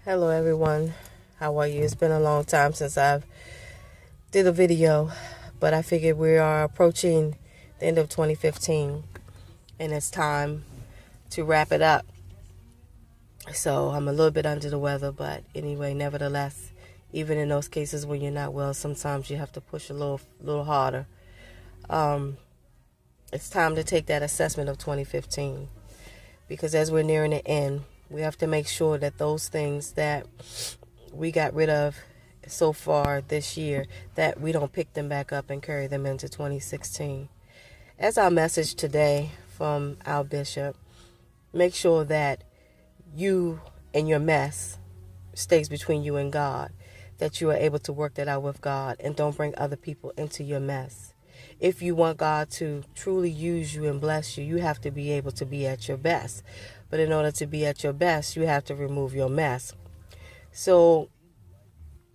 Hello everyone, how are you? It's been a long time since I've did a video, but I figured we are approaching the end of 2015 and it's time to wrap it up. So I'm a little bit under the weather, but anyway, nevertheless, even in those cases when you're not well, sometimes you have to push a little harder. It's time to take that assessment of 2015 because as we're nearing the end, we have to make sure that those things that we got rid of so far this year, that we don't pick them back up and carry them into 2016. As our message today from our bishop, make sure that you and your mess stays between you and God, that you are able to work that out with God and don't bring other people into your mess. If you want God to truly use you and bless you, you have to be able to be at your best. But in order to be at your best, you have to remove your mess. So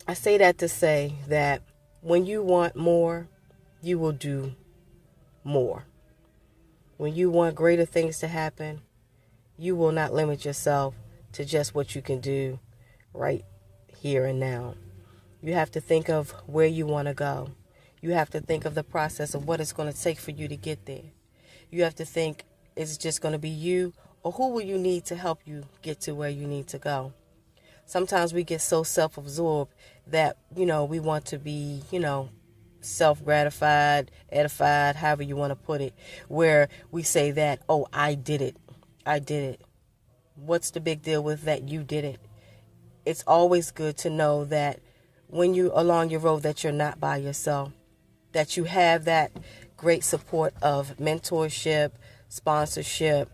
I say that to say that when you want more, you will do more. When you want greater things to happen, you will not limit yourself to just what you can do right here and now. You have to think of where you want to go. You have to think of the process of what it's going to take for you to get there. You have to think, is it just going to be you, or who will you need to help you get to where you need to go? Sometimes we get so self-absorbed that, we want to be, self-gratified, edified, however you want to put it, where we say that, oh, I did it. I did it. What's the big deal with that you did it? It's always good to know that when you along your road that you're not by yourself, that you have that great support of mentorship, sponsorship,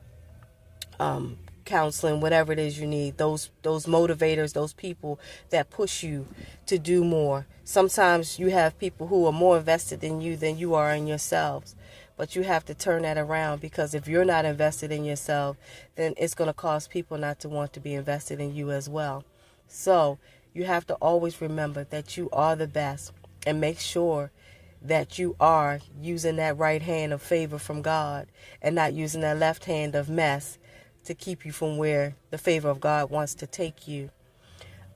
counseling, whatever it is you need, those motivators, those people that push you to do more. Sometimes you have people who are more invested in you than you are in yourselves, but you have to turn that around, because if you're not invested in yourself, then it's going to cause people not to want to be invested in you as well. So you have to always remember that you are the best, and make sure that you are using that right hand of favor from God and not using that left hand of mess to keep you from where the favor of God wants to take you.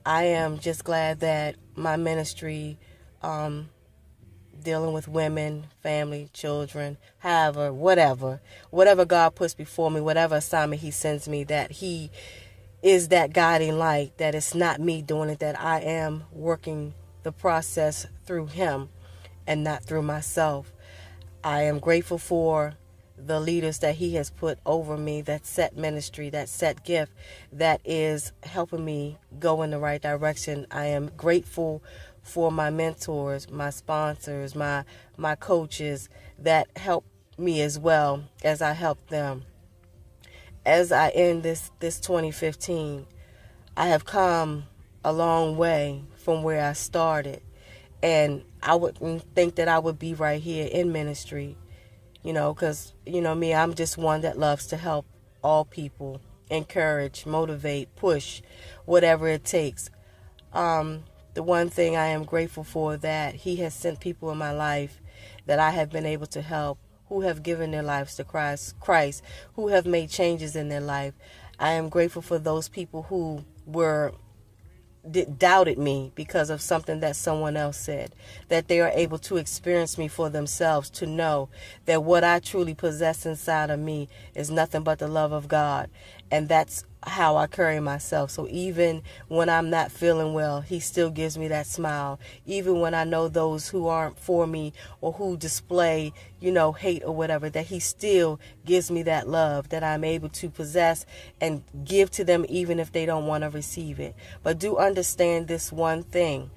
I am just glad that my ministry, dealing with women, family, children, however, whatever God puts before me, whatever assignment He sends me, that He is that guiding light, that it's not me doing it, that I am working the process through Him and not through myself. I am grateful for the leaders that He has put over me, that set ministry, that set gift, that is helping me go in the right direction. I am grateful for my mentors, my sponsors, my coaches that help me as well as I help them. As I end this 2015, I have come a long way from where I started. And I wouldn't think that I would be right here in ministry, because, me, I'm just one that loves to help all people, encourage, motivate, push, whatever it takes. The one thing I am grateful for, that He has sent people in my life that I have been able to help, who have given their lives to Christ, who have made changes in their life. I am grateful for those people who doubted me because of something that someone else said, that they are able to experience me for themselves, to know that what I truly possess inside of me is nothing but the love of God. And that's how I carry myself. So even when I'm not feeling well, He still gives me that smile. Even when I know those who aren't for me or who display, hate or whatever, that He still gives me that love that I'm able to possess and give to them, even if they don't want to receive it. But do understand this one thing,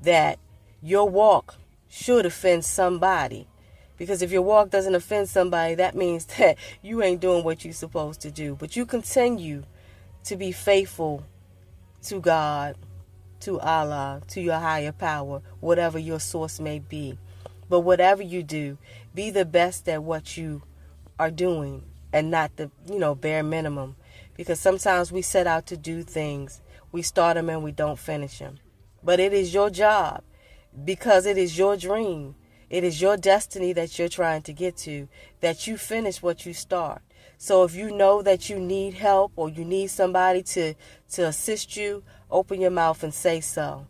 that your walk should offend somebody. Because if your walk doesn't offend somebody, that means that you ain't doing what you're supposed to do. But you continue to be faithful to God, to Allah, to your higher power, whatever your source may be. But whatever you do, be the best at what you are doing and not the, bare minimum. Because sometimes we set out to do things, we start them and we don't finish them. But it is your job, because it is your dream. It is your destiny that you're trying to get to, that you finish what you start. So if you know that you need help or you need somebody to assist you, open your mouth and say so.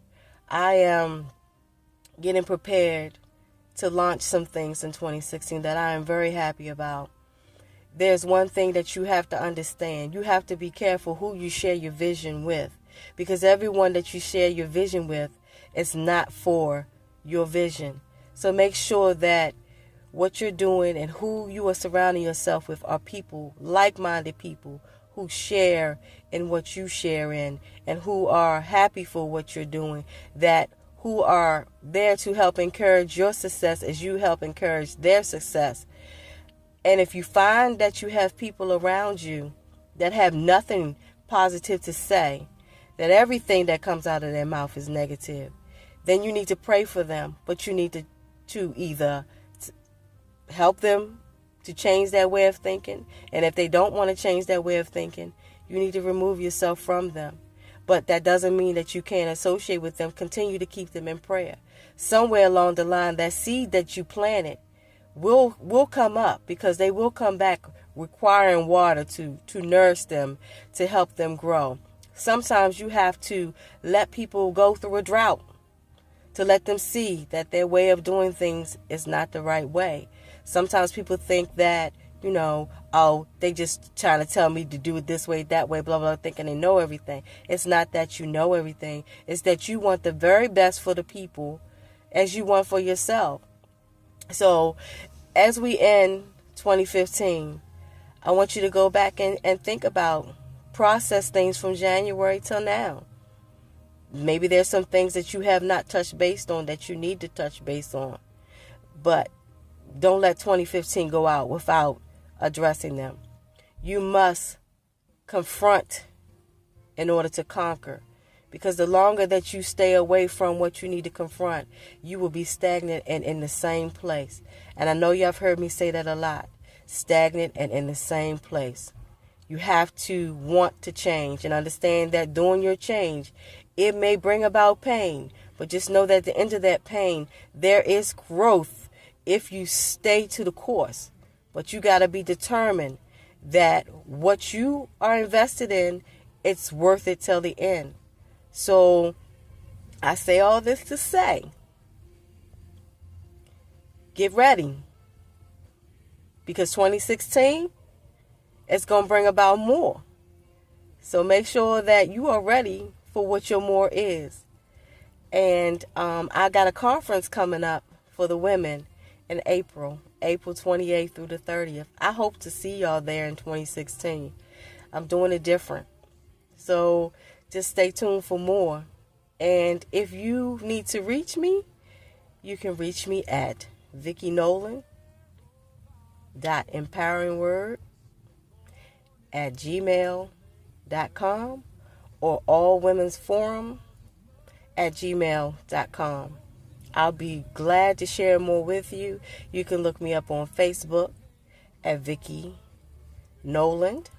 I am getting prepared to launch some things in 2016 that I am very happy about. There's one thing that you have to understand. You have to be careful who you share your vision with, because everyone that you share your vision with is not for your vision. So make sure that what you're doing and who you are surrounding yourself with are people, like-minded people, who share in what you share in and who are happy for what you're doing, that who are there to help encourage your success as you help encourage their success. And if you find that you have people around you that have nothing positive to say, that everything that comes out of their mouth is negative, then you need to pray for them. But you need to either help them to change their way of thinking. And if they don't want to change their way of thinking, you need to remove yourself from them. But that doesn't mean that you can't associate with them. Continue to keep them in prayer. Somewhere along the line, that seed that you planted will come up, because they will come back requiring water to nourish them, to help them grow. Sometimes you have to let people go through a drought to let them see that their way of doing things is not the right way. Sometimes people think that, oh, they just trying to tell me to do it this way, that way, blah, blah, thinking they know everything. It's not that you know everything. It's that you want the very best for the people as you want for yourself. So as we end 2015, I want you to go back and think about, process things from January till now. Maybe there's some things that you have not touched base on that you need to touch base on. But don't let 2015 go out without addressing them. You must confront in order to conquer. Because the longer that you stay away from what you need to confront, you will be stagnant and in the same place. And I know you have heard me say that a lot. Stagnant and in the same place. You have to want to change and understand that doing your change, it may bring about pain. But just know that at the end of that pain, there is growth if you stay to the course. But you got to be determined that what you are invested in, it's worth it till the end. So I say all this to say, get ready, because 2016 is going to bring about more. So make sure that you are ready for what your more is. And I got a conference coming up for the women in April 28th through the 30th. I hope to see y'all there in 2016. I'm doing it different. So just stay tuned for more. And if you need to reach me, you can reach me at VickyNolan.empoweringword@gmail.com or allwomensforum@gmail.com. I'll be glad to share more with you. You can look me up on Facebook at Vicky Noland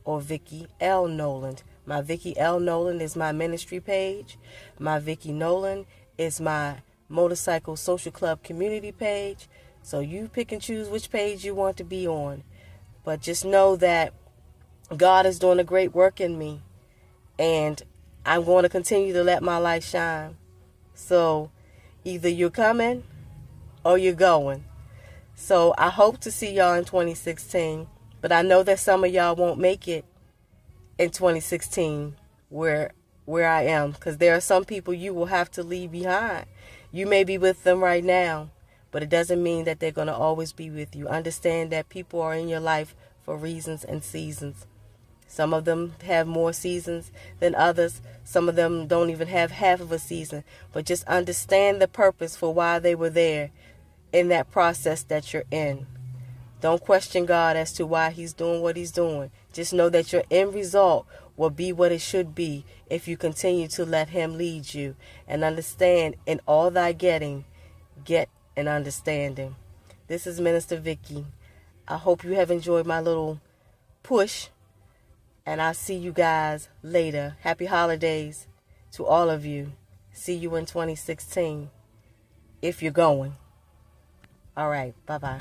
or Vicky L. Noland. My Vicky L. Noland is my ministry page. My Vicky Noland is my motorcycle social club community page. So you pick and choose which page you want to be on. But just know that God is doing a great work in me. And I'm going to continue to let my light shine. So either you're coming or you're going. So I hope to see y'all in 2016. But I know that some of y'all won't make it in 2016 where I am, because there are some people you will have to leave behind. You may be with them right now, but it doesn't mean that they're going to always be with you. Understand that people are in your life for reasons and seasons. Some of them have more seasons than others. Some of them don't even have half of a season. But just understand the purpose for why they were there in that process that you're in. Don't question God as to why he's doing what he's doing. Just know that your end result will be what it should be if you continue to let him lead you. And understand, in all thy getting, get an understanding. This is Minister Vicky. I hope you have enjoyed my little push. And I'll see you guys later. Happy holidays to all of you. See you in 2016 if you're going. All right. Bye-bye.